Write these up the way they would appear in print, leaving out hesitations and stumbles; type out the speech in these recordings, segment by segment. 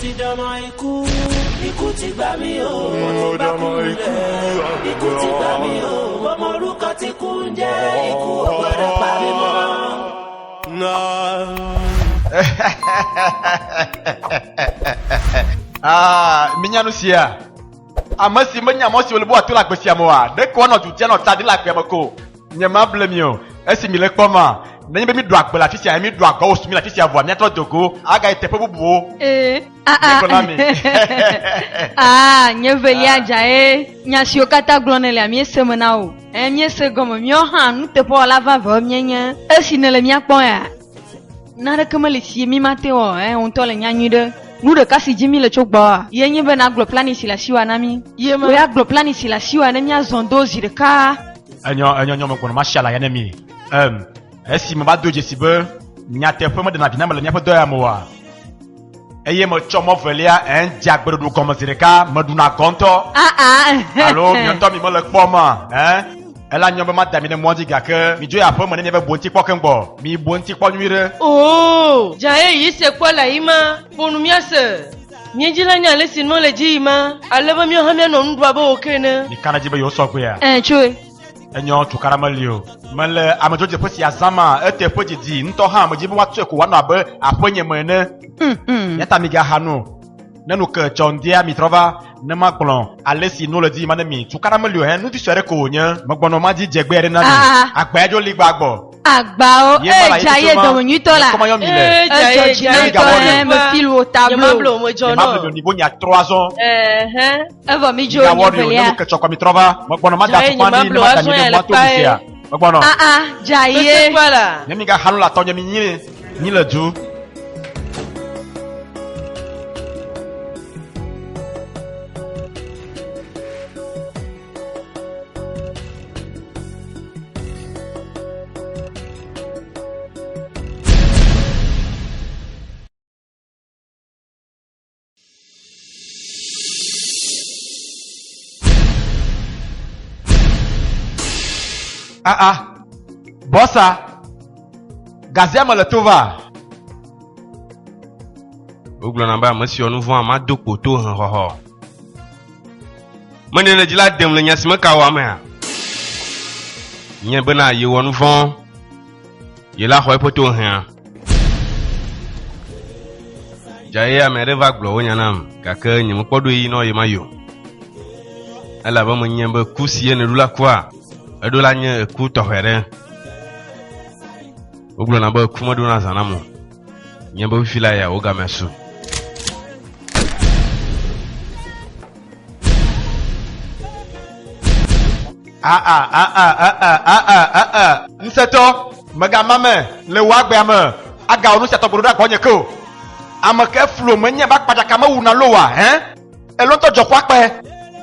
ti dọmọ ikú ti gbà mí o mo ti bá kú lẹ̀ ikú ti gbà mí o ọmọ orúkọ tí kú ń jẹ́ ikú ò gbọ́dọ̀ pa mí mọ́. Minya no sia. Amasi menya mo si olebo atola gbesia mo a. De ko no tutia no tade la pe ko. Nyama blemio. Esi mi le kpoma. Na nyi be mi do agbela fisia mi do agba osumi la fisia vo mi atro dogo. Aga itepe bubu. Nyeveli aja nya si o kata glonele a mi semena o. Mi se gomo mi o han nu te po la va vo mienya. Esi ne le mi akpon ya. Na de kemele si mi mate o on to le nya nyu de. Nous de kasi Jimmy le chokba. Yenye ben aglo plan ici la siwa nami. Yema. We aglo plan ici la siwa nami a zondo zireka. Anyo me kono mashallah ya nami. Esi me ba doje sibe. Nya te pe me de na bina me le nya pe do ya mo wa. Eye me chomo velia en diagbero do komo zireka me du na konto. Allo, mi to mi me le kpoma, Ela nyobe ma dami ne mondi ga ke mi jo ya pe me ne be bonti kpo kenbo. Mi bonti kpo nyire. Oh, jae yi se kwa la ima. Bonu mi ase. Mi jila nya le sinmo le ji ima. Aleba mi o ha mi no ndwa ba okene. Ni kana jibe yo so ko ya. Chwe. Enyo tu karamalio. Mele amajo je posi azama ete poji di nto ha amaji bi watu ko wana be aponye mene. Yata mi ga hanu. Nanu ke chondia mi trova ne ma klon alesi no le di manemi tu karamalio he nu ti sere ko nya magbono ma di jegbe re na ni agbajo li gbagbo. Agba o jaye domo nyutola. Jaye me fil au tableau. Mablo mo jono. Mablo niveau nya 3 ans. Eva mi jo nyvelia. Nanu ke chokwa mi trova magbono ma da tupani ni ma da ni mo to bisia. Magbono. Jaye. Nemi ga hanu la tonye mi ni le du. Bossa Gazia Malatova Oglonamba monsieur nous vend ma do poto han ho. Mane na jila dem le nyasime ka wa ma. Nye bena ye wonu vend. Ye la ho poto han. Jaye amere va glo wonyanam ka ke nyim podo yi no ye mayo. Ala ba mo nyembe kusie ne lula kwa. Edola nye ku tohere. Oglo na ba kuma do na zanamu. Nyembe fila ya oga mesu. Nseto magamame le wagbe ame aga onu seto broda konye ko. Amake flo menye ba pada kama wu na lowa, Elonto jokwa pe.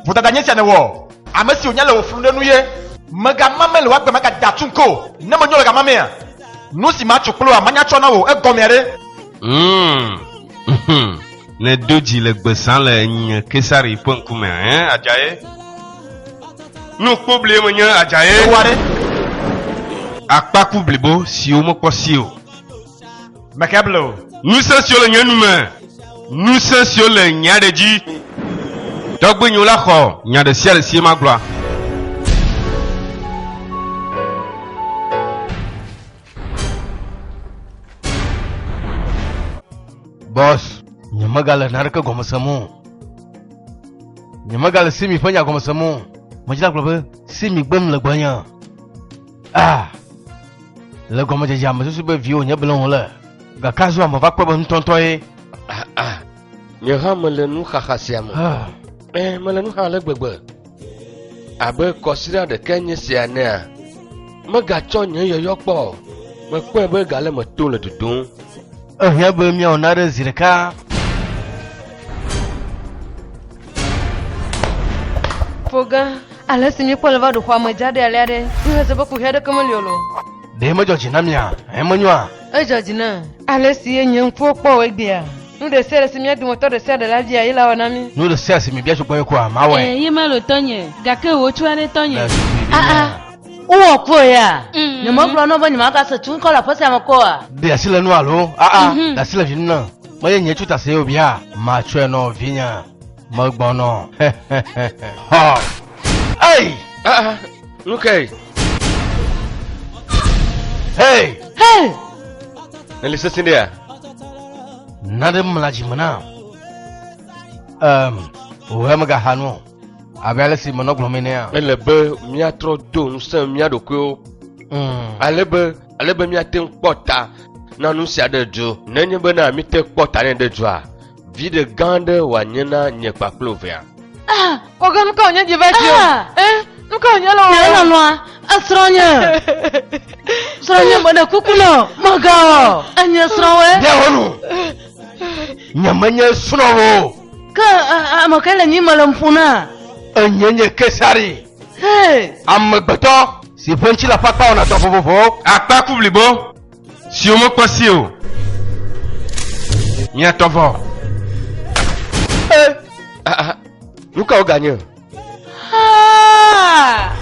Buta danye se ne wo. Amesi onya le ofru nenu ye. Magamame le wagbe maga datunko. Ne mo nyola gamame ya. Nusi ma chuklo amanya chona wo e gomere. Ne doji le gbesan le nye kesari ponkume ajaye. No problème nya ajaye. Ware. Akpaku blibo si o mo kwasio. Makablo. Nous sommes sur le nyanume. Nous sommes sur le nyadeji. Dogbe nyola kho nyade sial si ma gloire. Boss, nyamagala naraka gomasamu. Nyamagala simi fanya gomasamu. Majila globe simi gbem le gbanya. Le gomaja jam so be vio nyablon le. Ga kazo am va kwa ntonto e. Nye ham le nu khasiam. Me nu ha le gbegbe. Abe consider de kenye siana. Me ga chonye yoyo po. Me kwa be ga le me to le dudun. Ya be mi onare zirika. Foga, alasi mi pola va do kwa majade alade. Ni se ba ku hede kamaliolo. De mo joji na mia, monwa. Jojina, alasi enye mfo po we bia. Nu de sere si mi du moto de sere la dia ila wanami. Nu de sere si mi bia chukwa kwa ma we. Ye malo tonye, gake wo chuane tonye. Uwo po ya. Ni mo glo no ba ni ma ka se tun ko la pose amakoa. De asile nu alo. Da sile fin na. Moi n'y tout à c'est au bien. Ma tu non viens. Moi bon non. Ha. Hey. Ah, OK. Hey. Hey! Elisa Cindy. Nada melaji mana. Ouais me gahano. Abel si monok lomenia. Elle be mia trop do nous sommes mia do ko. Ale be mia ten pota. Na nous sia de jo. Nenye be na mi te pota ne de joa. Vi de gande wa nyena nye pa clovia. Ah! Koga nuka onye jivaji. Nuka onye lo. Nyala loa. Asronya. Asronya mana kukuno. Maga. Anya asrowe. Dehonu. Nyamanya sunowo. Ka amakala ni malampuna. Nyenye kesari. Hey! Ambeto. Si ponchi la papa on a top fofo. Akpa kublibo. Si o mo kwasi o. Nya tovo. Ah, nuka o gagne. Ah!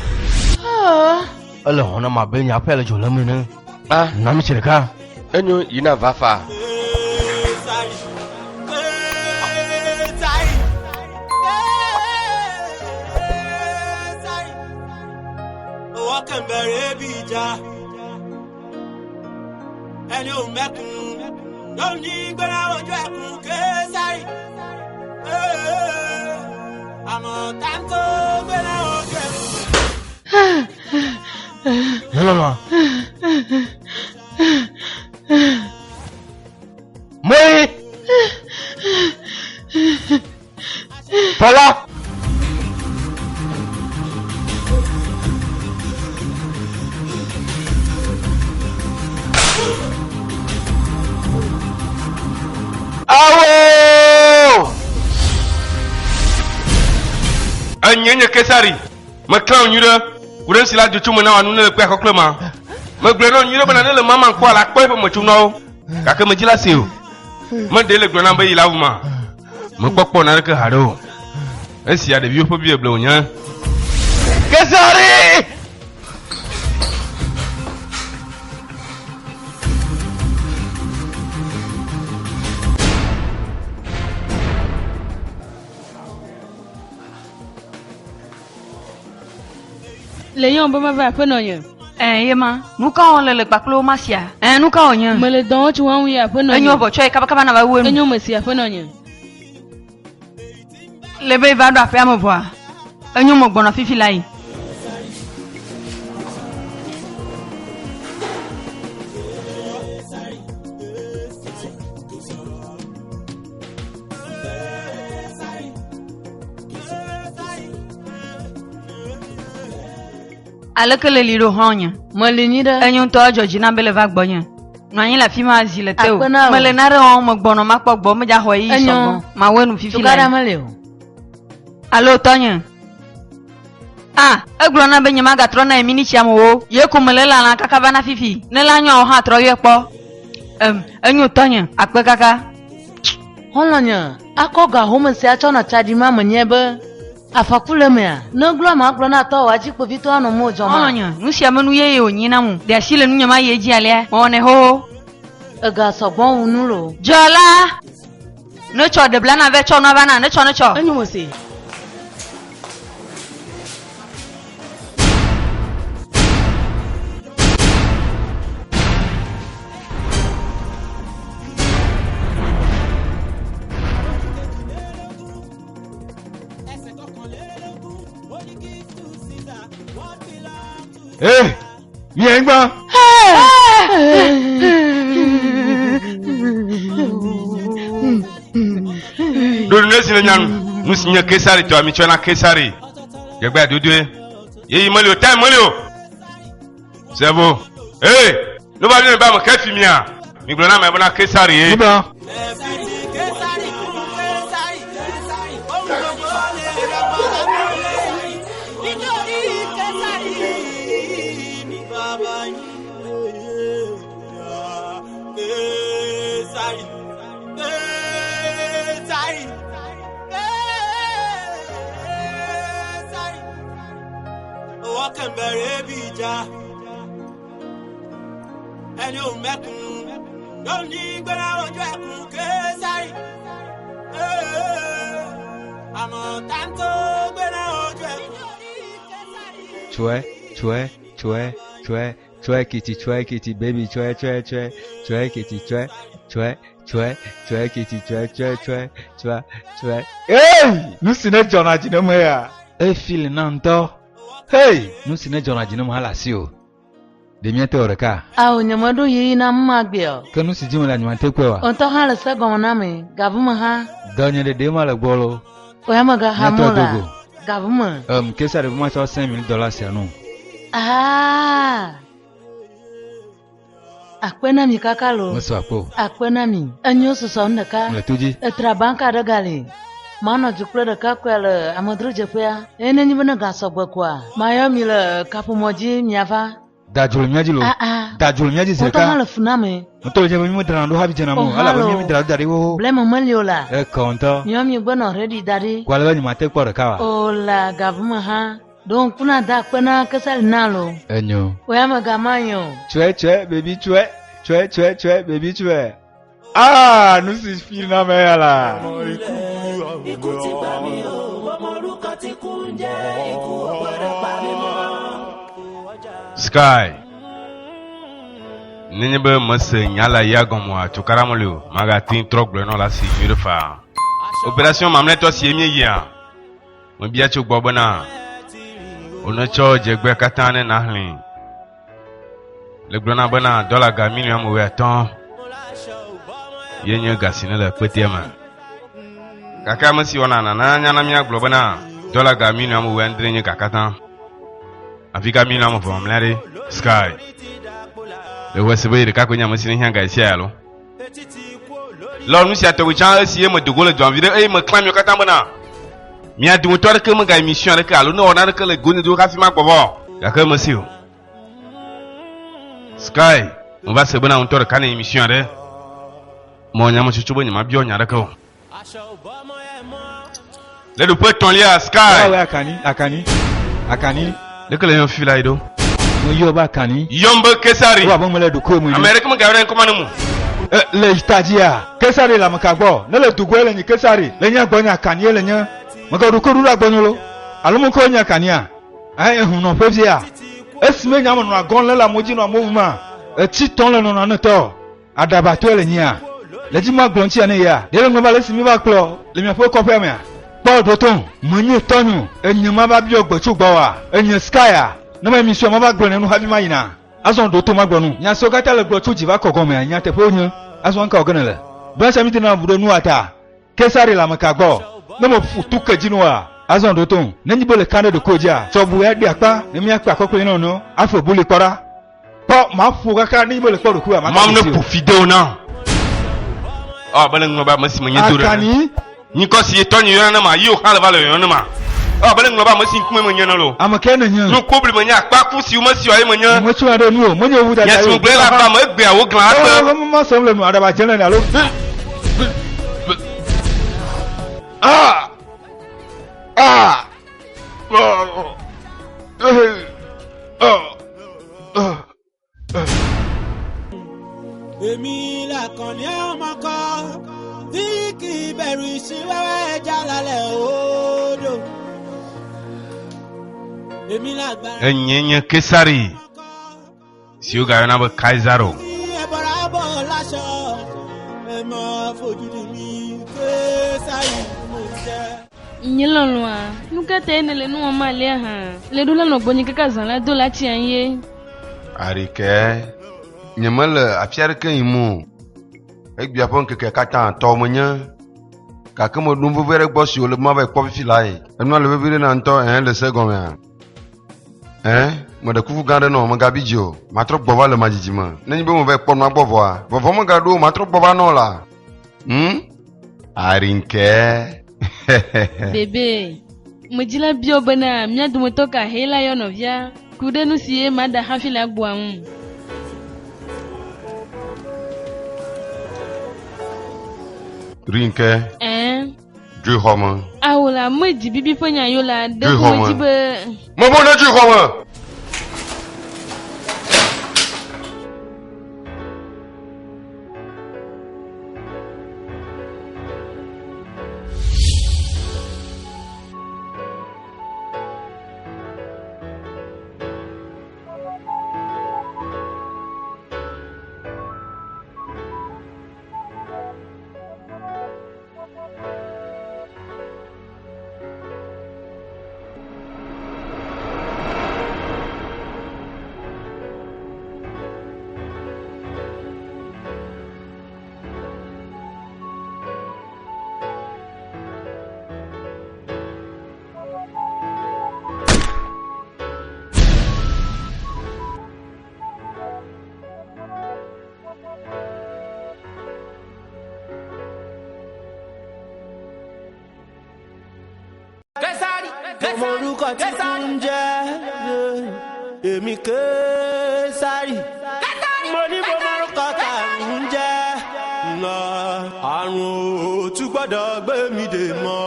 Ale on a ma benya appelle jo lamene. Ah, Na mi chirika. enyo yina vafa. Kẹ̀mbẹ̀rẹ̀ bí ìjà ẹni ò mẹ́kun ló ní gbẹ́rẹ́ ojú ẹkùn Késárì àmọ́ táńtó gbẹ́rẹ́ ojú ẹkùn. Non. Moi. Voilà. Awo! Anyenye Kesari. Me clan nyure. Kuren sila juchu mena wanu ne kwa koklema. Me gleno nyure bana ne le mama kwa la kwa mo chuno. Ka ke me jila seo. Me de le glena be ila wuma. Me kokpo na ke haro. Esi ya de bi opo bi eble onya. Kesari! Leyon ba ma va penonye. Yema. Nuka on le kpaklo masia. Nuka onye. Mele don tu wan wi apenonye. Enyo bo choi kaba na ba wenu. Enyo mesi apenonye. Lebe va do afia mo voa. Enyo mo gbona fifi lai. Alekele liro honya. Malini da. Enyo to George na bele va gbonya. No yin la fi ma zile te o. Akpena o. Mele na re on mo gbono ma pogbo mo ja ho yi Enyo. sogbon. Ma wenu fifi Tukara lai. male o. Alo Tonya. Eglo na be nyama ga tro na emi ni chiamo wo. Ye ko mele la na kaka bana fifi. Ne la nyo ha tro ye po. Enyo Tonya akpe kaka. Holonya. Akoga home se achona chadi mama nyebe. Afakule mea. No glo ma glo na to waji po vito anu mo joma. Onya, nusi amanu ye onyi na mu. De asile nu nyama ye ji ale. Mo ne ho. Ega sogbon unulo. Jola. No cho de blana ve cho no bana, no cho. Enyo mesi. Eh! Viens gba. Do ne sile nyanu. Nusinya Kesari to ami chona Kesari. Yegba dudwe. Yeyi mali o time mali o. C'est bon. Eh! No ba ni ba mo kefi mi a. Mi glona me bona Kesari eh. Iba. Kẹ̀mbẹ̀rẹ̀ bí ìjà ẹni ò mẹ́kun ló ní gbẹ́rẹ́ ojú ẹkùn Késárì. Chue kitty baby chue kitty. Hey, nous sine John Ajino mea. Hey, feel nanto. Hey, nous sine John Ajino mahala sio. De miete oreka. Au nyamado yi na magbio. Que nous si jimo la nyante kwewa. Onto hala sa goname, gavuma ha. Donye de dema la bolo. Oyamaga hamula. Gavuma. Kesa de moi $5,000 c'est non. Ah. Akwena mi kakalo. Muso apo. Akwena mi. Anyo so ndaka. Mletuji. Etra banka da gali. Mana jukle da kakwele amadru jepya. Ene ni bana gaso kwa. Mayo mi le kapumoji miava. Da julu miaji lo. Da julu miaji zeka. Oto hala funame. Oto je mi mudra ndo habi jena mo. Ala mi mudra dari wo. Blema maliola. Konto. Nyomi bono ready dari. Kwa leba ni mate kwa rekawa. Ola gavuma ha. Donc kuna da kwena kasal nalo. Enyo. Oyama gamanyo. Chue baby chue baby chue. Ah, nous si fil na me ala. Ikú ti bá mi o, ọmọ orúkọ tí kú ń jẹ́ ikú ọ̀gbọ́dọ̀ pa mí mọ́. Sky. Ninyibe mese nyala yagomo tukaramolo magatin trogle no la si fa. Opération mamleto si emi ya. Mo bia chu gbobona. Ono cho jegbe katane na hlin. Le glona bona dollar ga million we ton. Yenye gasine le petiema. Kaka masi wana na nyana mi aglobona dollar ga million we ndrenye kakatan. Afika million mo famlare Sky. Le wesebe de kakonya masi ni hanga isia lo. Lo nu sia to wicha sie mo dugole janvier e mo klam yo katambona. Mi a dum to ke mo ga mission le ka lo no na ke le goni do ka fi ma gbobo. Kaka masi o. Sky, on va se bona on to ka na mission de. Mo nya mo chuchubo ni ma bi onya de ko. Le do peut ton lia Sky. Ah ouais akani. Le que le yon fila ido. Mo yo ba kani. Yombe Kesari. Wa bon mele du ko mu. America mo ga ren ko manu mu. Le stadia. Kesari la makagbo. Ne le dugwe le ni Kesari. Le nya gbonya kani le nya. Mo ga du ko du la gbonyolo. Alo mo ko nya kania. Ai ehun no pebia. Esime nya mo no agon le la moji no mo ma. Ti ton le no na to. Adaba to le nya. Le di ma glonti ane ya. De le mo ba le simi ba klo. Le mi fo ko pe me. Paul Doton, mwenye tonu, enye maba bi ogbechu gbawa, enye skya, na ma mission maba gbone nu habi mayina. Azon Doton magbonu, nya so gata le gbochu jiva kokome, nya te ponyo, azon ka ogenele. Ba samiti na budo nu ata. Kesari la makagbo, na mo futu kejinwa. Azon Doton, nenyi bole kande de koja, so bu ya di apa, ne mi akpa kokole no, afo buli kora. Po ma fu gaka ni bole koru ku ma. Mam no pu fideo na. Ah, baleng no ba masi mwenye dure. Akani Ni ko si tonyi yana ma yo hala vale yana ma. Ah baleng no ba masi nkume mwenye na lo. amakene nya. Nu kobli mwenye akpa ku si o masi o ayi mwenye. Mo tun ade nu o, mo nye wu da. Yes mo gbe la ba mo egbe awo glan ate. Ma so le nu adaba jele na lo. Èmi làkànní ọmọ kan tí kì í bẹ̀rù ìṣíwẹ́wẹ́ ẹja lálẹ́ odò. Èmi làgbára. Enyenye Kesari. Si o ga yana ba Kaisaro. Ẹ̀bọ̀rà bọ̀ láṣọ ẹ̀ mọ́ fojú di mi Késárì mo jẹ́. Nyelonwa, nuka tene le nuwa malia ha. Le dula no bonyi kaka zanla do la tianye. Arike. Nyemele afiare ke imu. Ek bia pon keke kata to monya. Ka ke mo dum vere gbo si o le ma ba ko fi lai. Enu le bebire na nto le segon ya. Mo de kufu gande no mo ga bijo. Ma tro gbo va le majijima. Nenyi be mo be pon ma gbo voa. Vovo mo ga do ma tro gbo va no la. Arinke. Bebe, mujila bio bana mnya dumutoka hela yo novia. Kudenu siye mada hafila gbuamu. Rinke. Ju homo. Awula mweji bibi ponya yola de mweji be. Mo bona ju homo. ọmọ orúkọ tí kú ń jẹ́ èmi Késárì mo ní mo mọ orúkọ tá ń jẹ́ àrùn ò tún gbọ́dọ̀ gbé mi dè mọ́.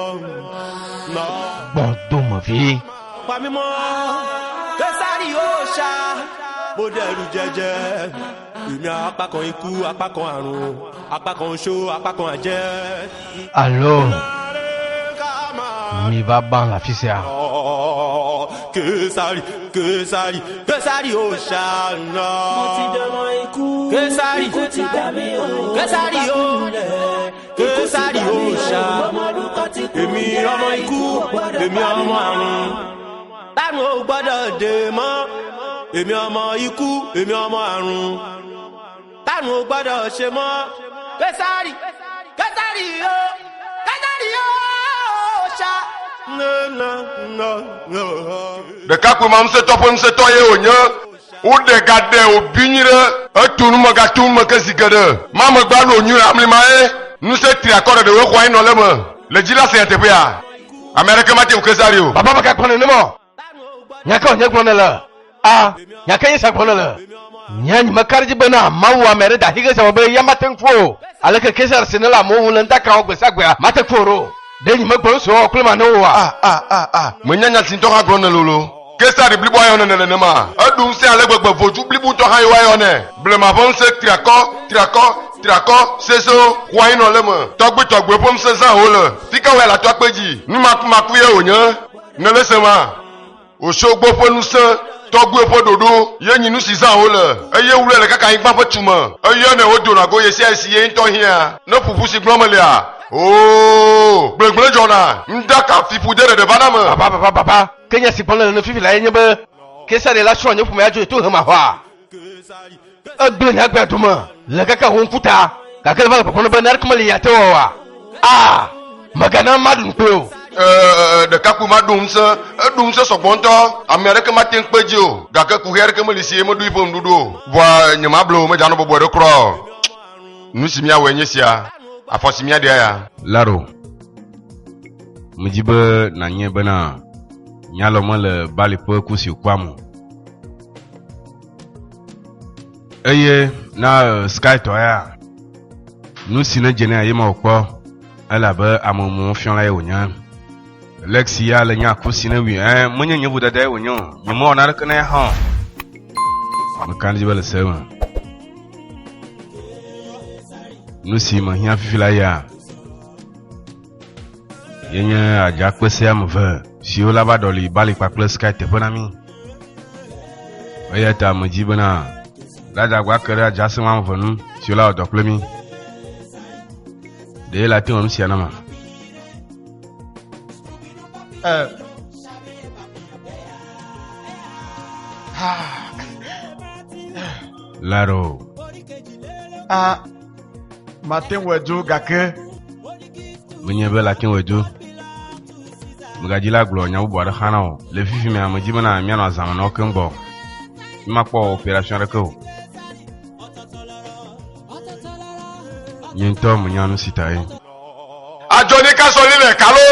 gbọ́dọ̀ mọ̀ fi. pa mí mọ́ Késárì ó ṣá mo dẹ̀rù jẹjẹ èmi apá kan ikú apá kan àrùn apá kan oṣó apá kan àjẹ́. Alors, mi va ban la fille à. Késárì Késárì Késárì ó ṣàánà. Mo ti dẹ̀mọ̀ ikú. Késárì ikú ti gbà mí o. Késárì ó Késárì ó ṣá. Èmi ọmọ ikú èmi ọmọ àrùn. Táwọn ò gbọ́dọ̀ dè mọ́. Èmi ọmọ ikú èmi ọmọ àrùn. Táwọn ò gbọ́dọ̀ ṣe mọ́. Késárì Késárì ó Késárì ó ṣá. Ɖekakpui ma ŋusẽtɔ ye wònye woɖe ga ɖe wòbi nyui ɖe etu nu me gatu me ke zi geɖe ma me gba ɖo nyui amlima ye ŋusẽ tri akɔ ɖe ɖewo xɔ anyi nɔ le me le dzi la se teƒea ame aɖeke ma te ŋu Késárì o. Baba baka kpɔnɛ ne mɔ. Nyaka o nye gblɔnɛ le. A nyaka ye sa gblɔnɛ le. Nya nyime kaɖi bena mawu ame ɖe da hige sa be ya mate ŋu ƒo. Aleke Késárì se ne le amewo le ŋdakawo gbe sagbea mate ƒo ɖo. De nyime gblɔ sɔ kple ma ne wo wa. Menyanya si ŋutɔ hã gblɔ ne lolo. Késárì blibo ayɔ ne nenema. Eɖu ŋusẽ ale gbegbe vodzu blibo ŋutɔ hã ye woayɔ ne. Blema ƒe ŋusẽ triakɔ seso xɔ anyi nɔ le me. Tɔgbeƒe ŋusẽ zã wo le. Fike wɔe le atɔ kpe dzi. Numakumaku ye wònye. Ne le se ma. Osogbo ƒe ŋusẽ tɔgbe ƒe ɖoɖo ye nyi nu si zã wo le. Eye wule le kaka anyigba ƒe tume. Eye ne wodona go ye sia esi ye ŋutɔ hiã. Ne ƒuƒu si gblɔm lea. Oh, gbegbele dzɔna. Ŋdaka fiƒu de ɖeɖe va na me. Baba. Kenya si gblɔ le fifi la ye nye be Késárì la srɔ̃ nye ƒome adzo to hema xɔa. Egblẽ nyagbea dome le kaka ho ŋkuta gake le va le ƒoƒom be naneke meli ya te wɔ wa. Megana ma ɖu ŋukpe o. Ɖekakpui ma ɖu ŋusẽ eɖu ŋusẽ sɔgbɔ ŋutɔ ame aɖeke ma te ŋu kpe dzi o gake kuhɛ aɖeke meli si ye meɖo yiƒe ŋuɖuɖu o vɔa nye ma blo medza nɔ bɔbɔe ɖe kura o. Nu si miawɔe nye sia afɔ si miaɖia ya. Laro medzi be nanye bena nyalɔ mele bali ƒe kusi kpam eye na sky tɔ ya nu si ne dze ye ma wòkpɔ elabe amewo fiɔla ye wònye lexi ya le nya kusi ne wi menye nye vodada ye wònye o nye mewɔ naneke na ya hã meka dzi be le se me nu si mehiã fifi la ya yenye adzakpese ame eve siwo la va ɖɔli bali kpakple sky teƒe na mi eya ta medzi bena ladagba ke ɖe adzase ame eve nu siwo la wɔ dɔ kple mi ɖe la te wɔ nu sia na ma. Laro mate wedzo gake menye be la te wedzo megadzi la gblɔ nya bubu aɖe hã na o le fifi mea medzi bena mianɔ azãme na wo keŋ gbɔ mimakpɔ operation aɖeke o nye ŋutɔ menya nu si ta ye. Adzɔni kasɔli le kalo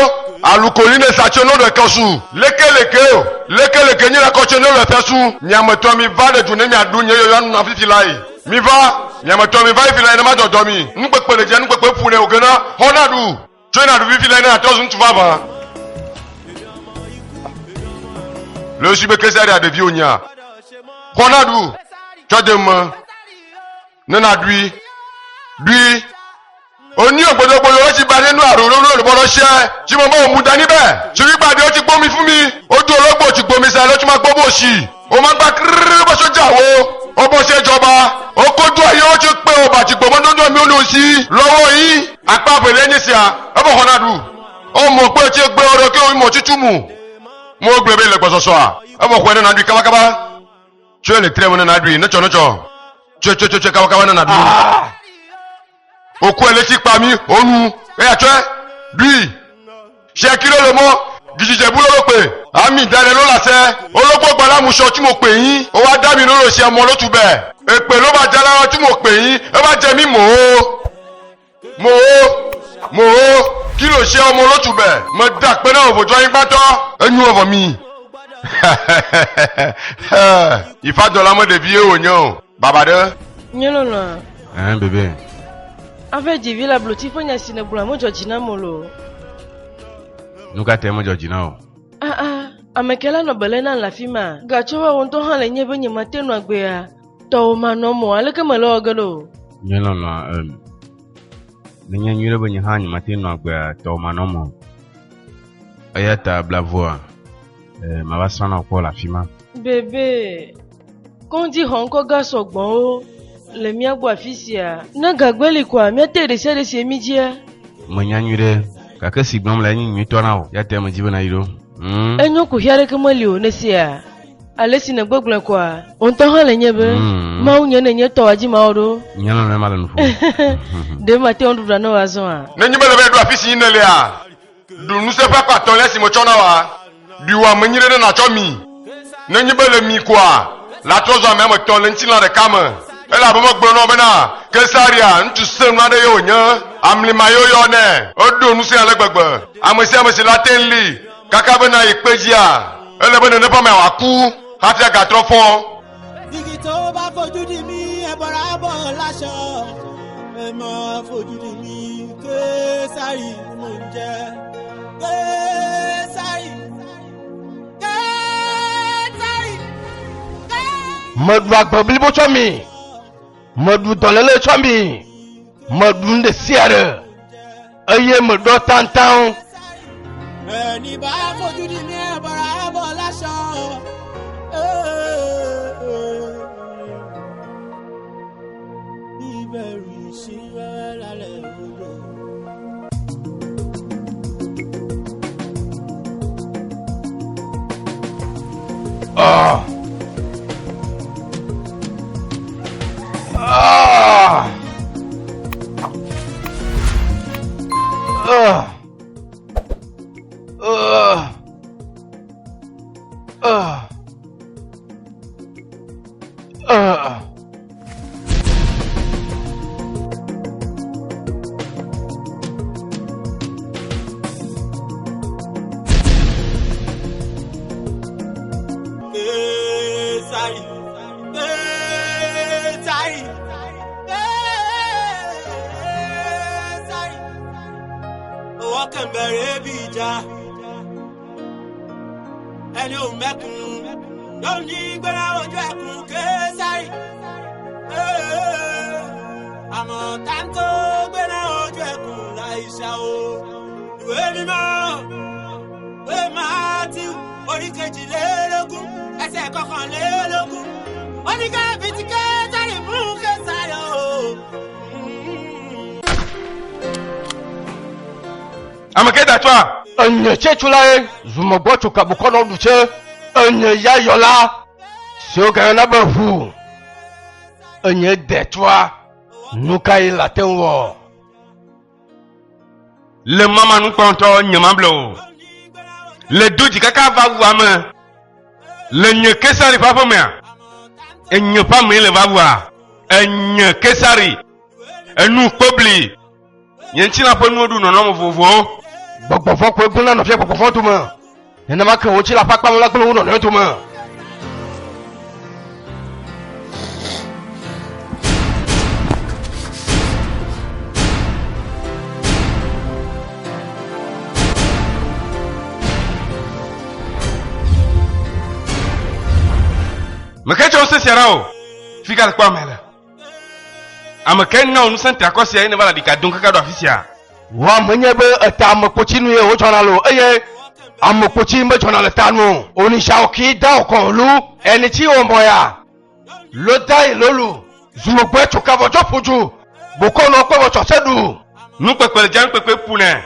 alukoli ne satsi no ɖe kɔsu lekeleke nye le kɔtsi ne le fɛsu miametɔ mi va ɖe du ne miaɖu nye yɔyɔ nu na fifi la yi mi va miametɔ mi va fifi la yi ne ma dɔdɔ mi nukpekpe le dzia nukpekpe ƒu ne o gena xɔna ɖu tso na ɖu fifi la yi ne atɔ zu ŋutu vava le si be Késárì aɖeviwo nya xɔna ɖu tsɔ de me ne na ɖui oni ogbodogbolo o ti ba nínú àrùn olóró olùbọ̀lọ́ ṣẹ́ tí mo bá òun dání bẹ́ẹ̀ tí wípàdé ó ti gbómi fún mi ojú ológbò ti gbomi sẹ́ ló ti máa gbọ́ bó ṣì ó máa gba kírírí bó sójà wo ó bó ṣe jọba ó kójú ayé ó ti pé ọba ti gbòmọ́ dúndún mi ó lò sí lọ́wọ́ yín apá àbẹ̀lẹ̀ ní sí à ẹ bọ̀ kọ́nà dù ó mọ̀ pé tí ó gbé ọ̀rọ̀ kí òun mọ̀ tútù mù mo gbé bẹ́ẹ̀ lẹ́gbọ̀ sọ̀sọ̀ à ẹ bọ̀ kọ́ ẹ̀ nínú kábákábá tí ó lè tẹ́lẹ̀ wọn nínú adùn yìí nọ́tsọ̀ tí kábákábá nínú adùn yìí. Oku eleti pa mi onu atwe bi se kilo lo mo gijije bu lo pe ami dare lo lase ologbo gbala mu so ti mo pe yin o wa da mi lo se mo lo tu be epe lo ba jala ti mo pe yin e ba je mi mo mo kí ló ṣe ọmọ olótù bẹ̀ mo dà pé náà òbòjọ́ yín gbátọ́ ẹnu ọ̀fọ̀ mi. ìfàdọ́lá mọ̀ dèbí èèwọ̀ yẹn o bàbá dẹ́. Nyelona. Bébé. Avec Jivi la bloti fonya sine bula mo Georgina molo. Nuka te mo Georgina o. Amekela no belena la fima. Gachowa wonto han le nyebe nyema tenu agbe ya. To ma no mo aleke melo ogalo. Nyelona nenya nyure bo nyaha nyema tenu agbe ya to ma no mo. Ayata blavoa. Ma va sana ko la fima. Bébé. Qu'on dit honko ga sogbon o. Le mia gwa fisia. Na gagbeli kwa mia te de se midia. Mo nyanyure ka ka sigbom la nyi to na o. Ya te mo jibe na yiro. Enyo ku hiare ke mali o nesia. Alesi na gbogble kwa. Onto han le nyebe. Ma unye ne nye to aji ma odo. Nyalo na mala nfo. De ma te ondu na wazo a. Ne nyi bele be do afisi yin le a. Du nu se pa ton lesi mo chona wa. Biwa mo nyire na chomi. Ne nyi bele mi kwa. La trozo me mo ton le ntila de kama. Ela bomo gbono bena kesaria ntu se nwa de yo nya amli mayo yo ne odo nu se ale gbegbe amese la tenli kaka bena ipejia ele bena ne pa me wa ku ati ga tro fun igi tó bá fojú di mi ẹ bọ́ra bọ̀ láṣọ ẹ mọ fojú di mi Kesari mo ń jẹ Kesari. Madu agbabili bo chomi. Madu dolele chomi. Madu nde siare. Aye madu tantan. Ẹni bá fojú di mi ẹ bọ́ra bọ̀ láṣọ. Ìbẹ̀rù ìṣirẹ́ lálẹ́ odò. Ẹni ò mẹ́kun ló ní gbẹ́rẹ́ ojú ẹkùn Kesari. Àmọ́ táńtó gbẹ́rẹ́ ojú ẹkùn láìṣà o. Ìwé mímọ́ ìwé Mátíù orí kejìlélógún ẹsẹ̀ kọkànlélógún. Ó ní ká fi ti Kesari fún Kesari o. Amekeda toi. Enye chechulae zumogbo chukabukono duche enye ya yola sioga na bafu enye detwa nukai latenwo Le mama nu konto nyamablo le doji kaka va wame le nye Kesari papa mea enye pa me le va wa enye Kesari enu pobli yenchi na ponu odu no mo vovo gbogbo ko egun na no fe gbogbo to mo ena ma kan o chi la papa mo la gbolo no to mo Makacho se serao fika kwa mela amaken na onu sante akosi ya ine bala dikadun kaka do afisia wa mnyebe atamokochi nu ye o chonalo eye amokochi mbe chonalo tanu oni shaoki da okonlu eni ti o moya lo dai lolu zumogbe chukavo jopuju bokono pe wo chosedu nu pepe jan pepe pune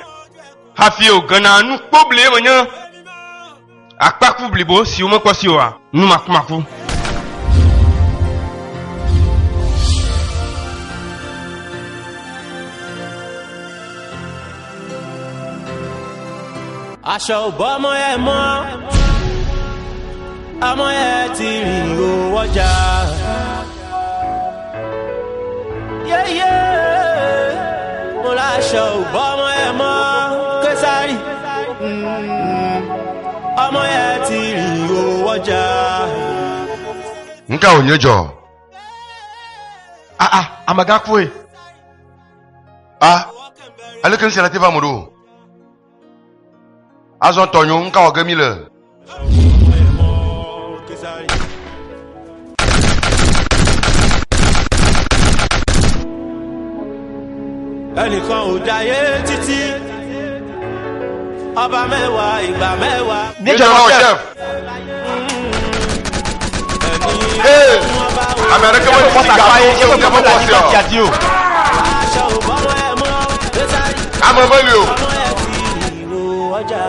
hafi o gana nu poble manya akpaku blibo si o mo kwasi o nu makumaku Aṣọ òbọ̀ ọmọ ẹ mọ́ ọmọ ẹ ti rìn owó ọjà yéyé mo láṣọ òbọ̀ ọmọ ẹ ọmọ yẹn ti rìn owó ọjà. Nka onyejo. Amagakwe. Alekin selativa mudu. Azon tonyo nka ogemile. Ẹnìkan ò dáyé títí. Ọba mẹ́wàá ìgbà mẹ́wàá. General chef. America wọ́n ti gbà fún ṣé o kẹ́kọ̀ọ́ sí ọ. Aṣọ ò bọ́mọ ẹ mọ́. Àmọ́ bọ́lí o. Ọmọ ẹ ti ìrò ọjà.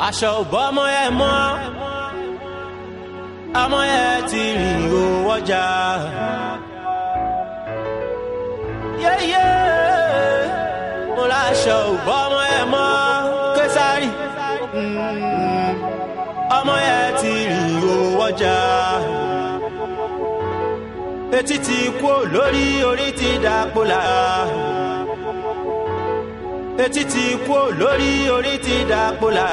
Aṣọ ò bọ́mọ ẹ mọ́. Ọmọ ẹ ti ìrò ọjà. Yéyé. Mo láṣọ ò bọ́mọ ẹ mọ́. Késárì. Ọmọ ẹ ti ìrò ọjà. Etí ti kú lórí orí ti dàpọ̀lá. Etí ti kú lórí orí ti dàpọ̀lá.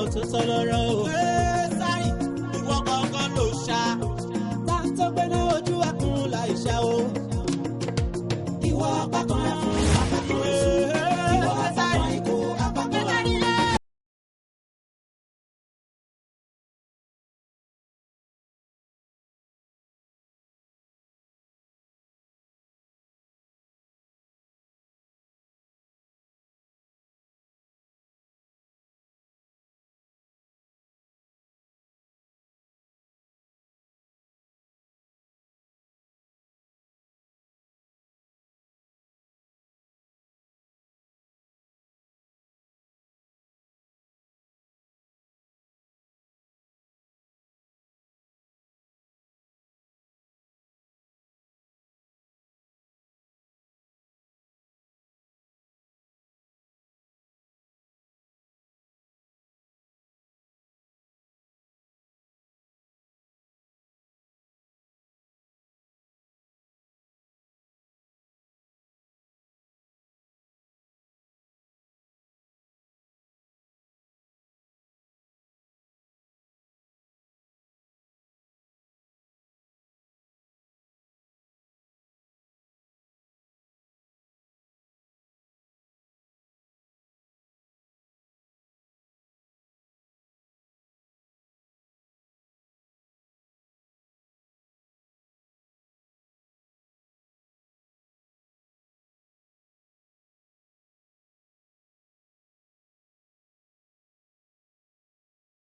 Ọ̀tọ̀ọ̀tọ̀ lọ̀rọ̀